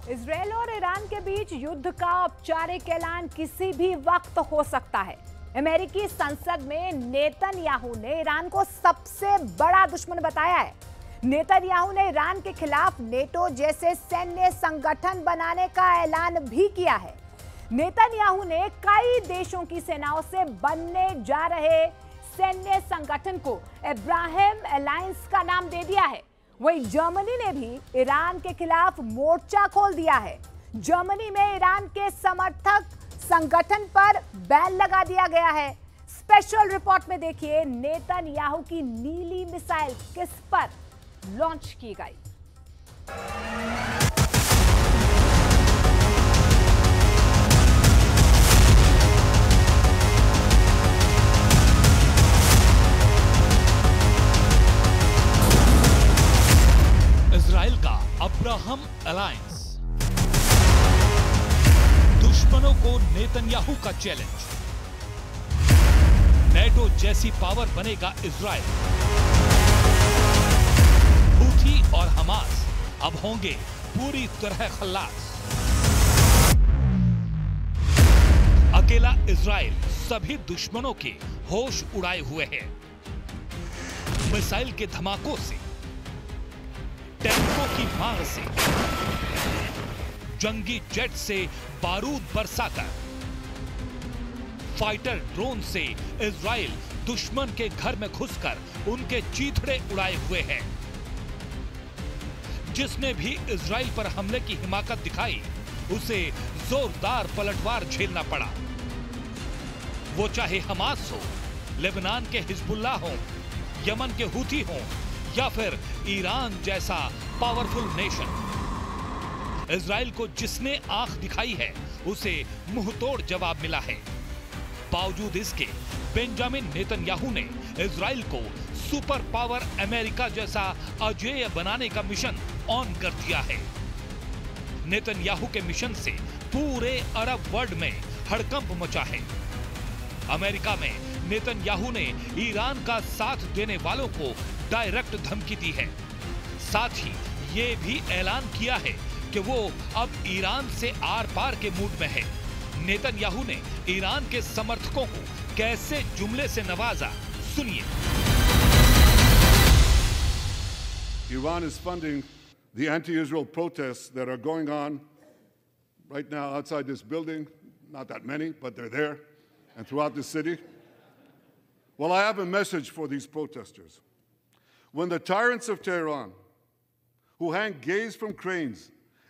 Israel और Iran के बीच युद्ध का औपचारिक ऐलान किसी भी वक्त हो सकता है। अमेरिकी संसद में नेतन्याहू ने ईरान को सबसे बड़ा दुश्मन बताया है। नेतन्याहू ने ईरान के खिलाफ नेटो जैसे सैन्य संगठन बनाने का ऐलान भी किया है। नेतन्याहू ने कई देशों की सेनाओं से बनने जा रहे सैन्य संगठन को अब्राहम अलायंस का नाम दे दिया है। वहीं जर्मनी ने भी ईरान के खिलाफ मोर्चा खोल दिया है। जर्मनी में ईरान के समर्थक संगठन पर बैन लगा दिया गया है। स्पेशल रिपोर्ट में देखिए नेतन्याहू की नीली मिसाइल किस पर लॉन्च की गई। इजराइल का अब्राहम अलायंस, दुश्मनों को नेतन्याहू का चैलेंज। नेटो जैसी पावर बनेगा इजराइल। हूथी और हमास अब होंगे पूरी तरह खल्लास। अकेला इजराइल सभी दुश्मनों के होश उड़ाए हुए है। मिसाइल के धमाकों से, टैंकों की मार से, जंगी जेट से बारूद बरसाकर, फाइटर ड्रोन से इजराइल दुश्मन के घर में घुसकर उनके चीथड़े उड़ाए हुए है। जिसने भी इजराइल पर हमले की हिमाकत दिखाई उसे जोरदार पलटवार झेलना पड़ा। वो चाहे हमास हो, लेबनान के हिजबुल्लाह हो, यमन के हूथी हो या फिर ईरान जैसा पावरफुल नेशन। इजराइल को जिसने आंख दिखाई है उसे मुंहतोड़ जवाब मिला है। बावजूद इसके बेंजामिन नेतन्याहू ने इजराइल को सुपर पावर अमेरिका जैसा अजेय बनाने का मिशन ऑन कर दिया है। नेतन्याहू के मिशन से पूरे अरब वर्ल्ड में हड़कंप मचा है। अमेरिका में नेतन्याहू ने ईरान का साथ देने वालों को डायरेक्ट धमकी दी है। साथ ही ये भी ऐलान किया है कि वो अब ईरान से आर पार के मूड में है। नेतन्याहू ने ईरान के समर्थकों को कैसे जुमले से नवाजा, सुनिए। Iran is funding the anti-Israel protests that are going on right now outside this building. Not that many, but they're there, and throughout the city. Well, I have a message for these protesters. When the tyrants of Tehran, who hang gays from cranes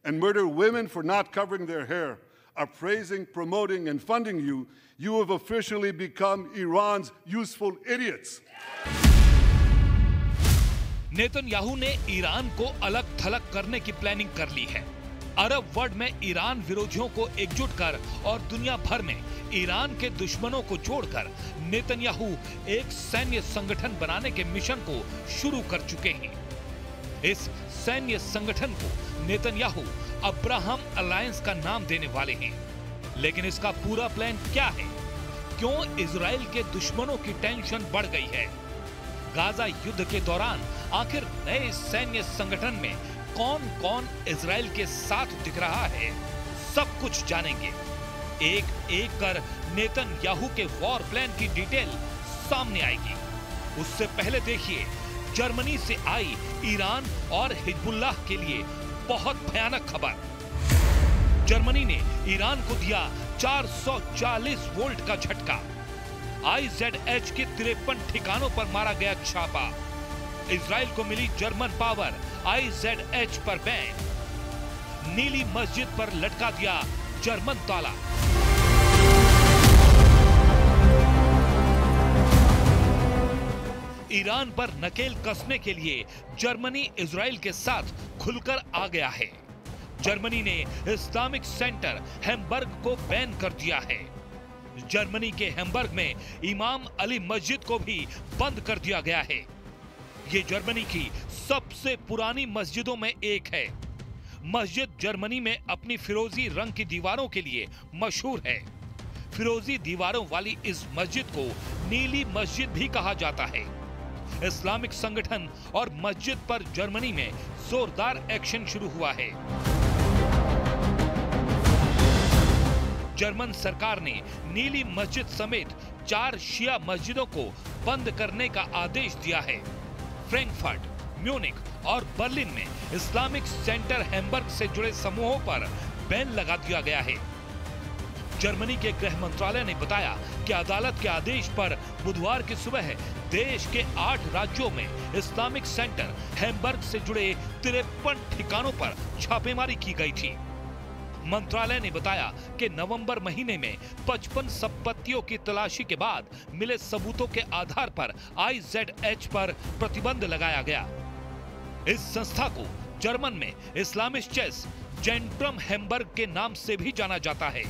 and murder women for not covering their hair, are praising, promoting, and funding you, you have officially become Iran's useful idiots. Netanyahu ने Iran को अलग थलग करने की planning कर ली है। Arab world में Iran विरोधियों को एकजुट कर और दुनिया भर में ईरान के दुश्मनों को जोड़कर नेतन्याहू एक सैन्य संगठन बनाने के मिशन को शुरू कर चुके हैं। इस सैन्य संगठन को नेतन्याहू अब्राहम अलायंस का नाम देने वाले हैं। लेकिन इसका पूरा प्लान क्या है? क्यों इजराइल के दुश्मनों की टेंशन बढ़ गई है? गाजा युद्ध के दौरान आखिर नए सैन्य संगठन में कौन-कौन इजराइल के साथ दिख रहा है? सब कुछ जानेंगे। एक एक कर नेतन्याहू के वॉर प्लान की डिटेल सामने आएगी। उससे पहले देखिए जर्मनी से आई ईरान और हिजबुल्लाह के लिए बहुत भयानक खबर। जर्मनी ने ईरान को दिया 440 वोल्ट का झटका। IZH के 53 ठिकानों पर मारा गया छापा। इजराइल को मिली जर्मन पावर, IZH पर बैन। नीली मस्जिद पर लटका दिया जर्मन ताला। ईरान पर नकेल कसने के लिए जर्मनी इजराइल के साथ खुलकर आ गया है। जर्मनी ने इस्लामिक सेंटर हैम्बर्ग को बैन कर दिया है। जर्मनी के हैम्बर्ग में इमाम अली मस्जिद को भी बंद कर दिया गया है। ये जर्मनी की सबसे पुरानी मस्जिदों में एक है। मस्जिद जर्मनी में अपनी फिरोजी रंग की दीवारों के लिए मशहूर है। फिरोजी दीवारों वाली इस मस्जिद को नीली मस्जिद भी कहा जाता है। इस्लामिक संगठन और मस्जिद पर जर्मनी में जोरदार एक्शन शुरू हुआ है। जर्मन सरकार ने नीली मस्जिद समेत 4 शिया मस्जिदों को बंद करने का आदेश दिया है। फ्रैंकफर्ट, म्यूनिख और बर्लिन में इस्लामिक सेंटर हैम्बर्ग से जुड़े समूहों पर बैन लगा दिया गया है। जर्मनी के गृह मंत्रालय ने बताया कि अदालत के आदेश पर बुधवार की सुबह देश के 8 राज्यों में इस्लामिक सेंटर हैम्बर्ग से जुड़े 53 ठिकानों पर छापेमारी की गई थी। मंत्रालय ने बताया कि नवंबर महीने में 55 संपत्तियों की तलाशी के बाद मिले सबूतों के आधार पर IZH पर प्रतिबंध लगाया गया। इस संस्था को जर्मन में इस्लामिक चेस जेंट्रम हैम्बर्ग के नाम से भी जाना जाता है।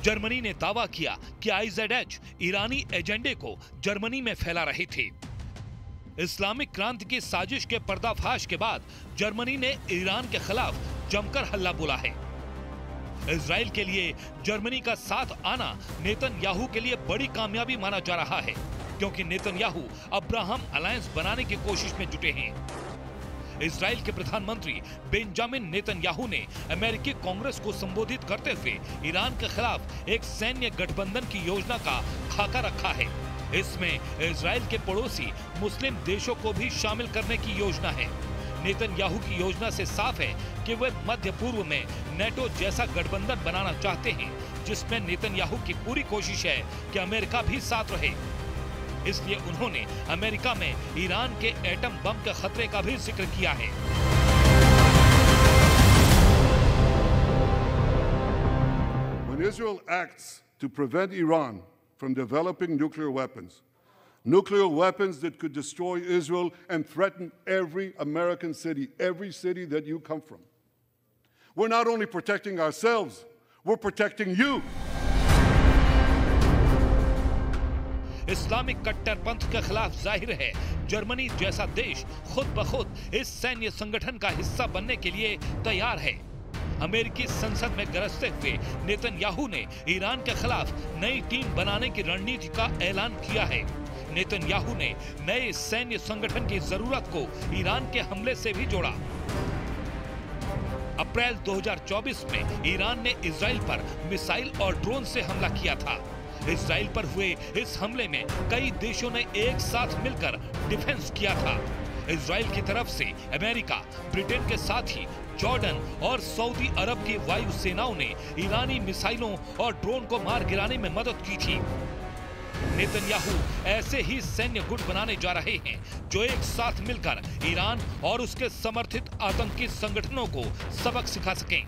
जर्मनी ने दावा किया कि IZH ईरानी एजेंडे को जर्मनी में फैला रहे थे। इस्लामिक क्रांति की साजिश के पर्दाफाश के बाद जर्मनी ने ईरान के खिलाफ जमकर हल्ला बोला है। इजराइल के लिए जर्मनी का साथ आना नेतन्याहू के लिए बड़ी कामयाबी माना जा रहा है, क्योंकि नेतन्याहू अब्राहम अलायंस बनाने की कोशिश में जुटे हैं। इजराइल के प्रधानमंत्री बेंजामिन नेतन्याहू ने अमेरिकी कांग्रेस को संबोधित करते हुए ईरान के खिलाफ एक सैन्य गठबंधन की योजना का खाका रखा है। इसमें इजराइल के पड़ोसी मुस्लिम देशों को भी शामिल करने की योजना है। नेतन्याहू की योजना से साफ है कि वे मध्य पूर्व में नेटो जैसा गठबंधन बनाना चाहते हैं, जिसमें नेतन्याहू की पूरी कोशिश है कि अमेरिका भी साथ रहे। इसलिए उन्होंने अमेरिका में ईरान के एटम बम के खतरे का भी जिक्र किया है। When Israel acts to prevent Iran from developing nuclear weapons that could destroy Israel and threaten every American city, every city that you come from, we're not only protecting ourselves, we're protecting you. Islamic कट्टरपंथ के खिलाफ जाहिर है Germany जैसा देश खुद ब खुद इस सैन्य संगठन का हिस्सा बनने के लिए तैयार है। अमेरिकी संसद में गरजते हुए नेतन्याहू ने ईरान के खिलाफ नई टीम बनाने की रणनीति का ऐलान किया है। नेतन्याहू ने नए सैन्य संगठन की जरूरत को ईरान के हमले से भी जोड़ा। अप्रैल 2024 में ईरान ने इजराइल पर मिसाइल और ड्रोन से हमला किया था। इजराइल पर हुए इस हमले में कई देशों ने एक साथ मिलकर डिफेंस किया था। इजराइल की तरफ से अमेरिका, ब्रिटेन के साथ ही जॉर्डन और सऊदी अरब की वायु सेनाओं ने ईरानी मिसाइलों और ड्रोन को मार गिराने में मदद की थी। नेतन्याहू ऐसे ही सैन्य गुट बनाने जा रहे हैं जो एक साथ मिलकर ईरान और उसके समर्थित आतंकी संगठनों को सबक सिखा सकें।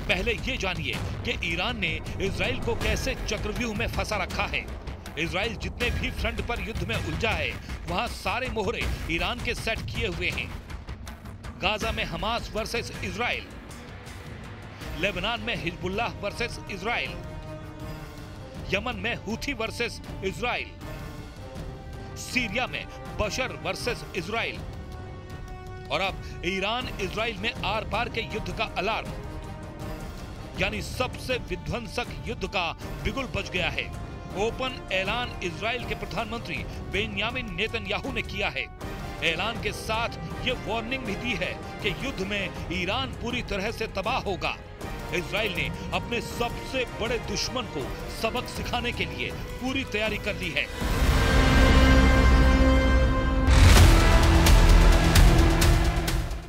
पहले ये जानिए कि ईरान ने इजराइल को कैसे चक्रव्यूह में फंसा रखा है। इजराइल जितने भी फ्रंट पर युद्ध में उलझा है, वहां सारे मोहरे ईरान के सेट किए हुए हैं। गाजा में हमास वर्सेस इजराइल, लेबनान में हिजबुल्लाह वर्सेस इजराइल, यमन में हूथी वर्सेस इजराइल, सीरिया में बशर वर्सेस इजराइल और अब ईरान इजराइल में आर पार के युद्ध का अलार्म, यानी सबसे विध्वंसक युद्ध का बिगुल बज गया है। ओपन ऐलान इजराइल के प्रधानमंत्री बेंयामिन नेतन्याहू ने किया है। ऐलान के साथ ये वार्निंग भी दी है कि युद्ध में ईरान पूरी तरह से तबाह होगा। इजराइल ने अपने सबसे बड़े दुश्मन को सबक सिखाने के लिए पूरी तैयारी कर ली है।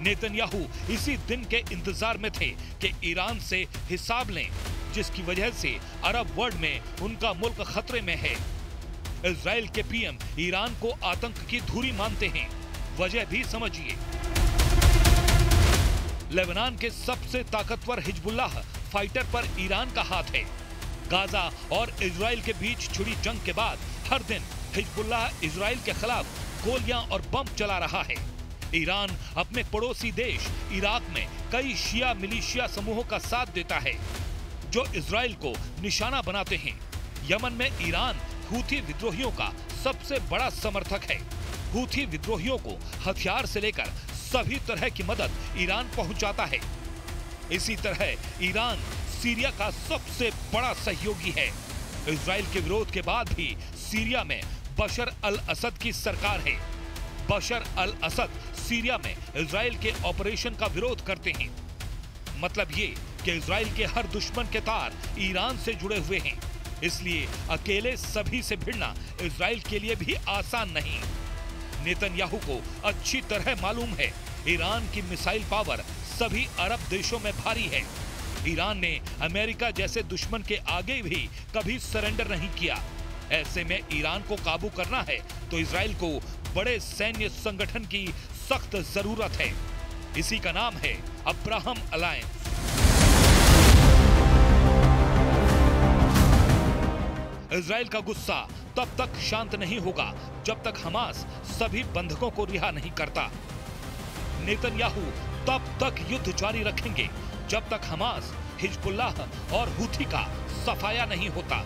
नेतन्याहू इसी दिन के इंतजार में थे कि ईरान से हिसाब लें, जिसकी वजह से अरब वर्ल्ड में उनका मुल्क खतरे में है। इजराइल के पीएम ईरान को आतंक की धुरी मानते हैं, वजह भी समझिए। लेबनान के सबसे ताकतवर हिजबुल्लाह फाइटर पर ईरान का हाथ है। गाजा और इजराइल के बीच छिड़ी जंग के बाद हर दिन हिजबुल्लाह इजराइल के खिलाफ गोलियां और बम चला रहा है। ईरान अपने पड़ोसी देश इराक में कई शिया मिलिशिया समूहों का साथ देता है जो इजराइल को निशाना बनाते हैं। यमन में ईरान हूथी विद्रोहियों का सबसे बड़ा समर्थक है। हूथी विद्रोहियों को हथियार से लेकर सभी तरह की मदद ईरान पहुंचाता है। इसी तरह ईरान सीरिया का सबसे बड़ा सहयोगी है। इजराइल के विरोध के बाद भी सीरिया में बशर अल असद की सरकार है। बशर अल असद सीरिया में इजराइल के ऑपरेशन का विरोध करते हैं। मतलब ये कि इजराइल के हर दुश्मन के तार ईरान से जुड़े हुए हैं, इसलिए अकेले सभी से भिड़ना इजराइल के लिए भी आसान नहीं। नेतन्याहू को अच्छी तरह मालूम है ईरान की मिसाइल पावर सभी अरब देशों में भारी है। ईरान ने अमेरिका जैसे दुश्मन के आगे भी कभी सरेंडर नहीं किया। ऐसे में ईरान को काबू करना है तो इजराइल को बड़े सैन्य संगठन की सख्त जरूरत है। इसी का नाम है अब्राहम अलायंस। इजराइल का गुस्सा तब तक शांत नहीं होगा जब तक हमास सभी बंधकों को रिहा नहीं करता। नेतन्याहू तब तक युद्ध जारी रखेंगे जब तक हमास, हिजबुल्लाह और हूथी का सफाया नहीं होता।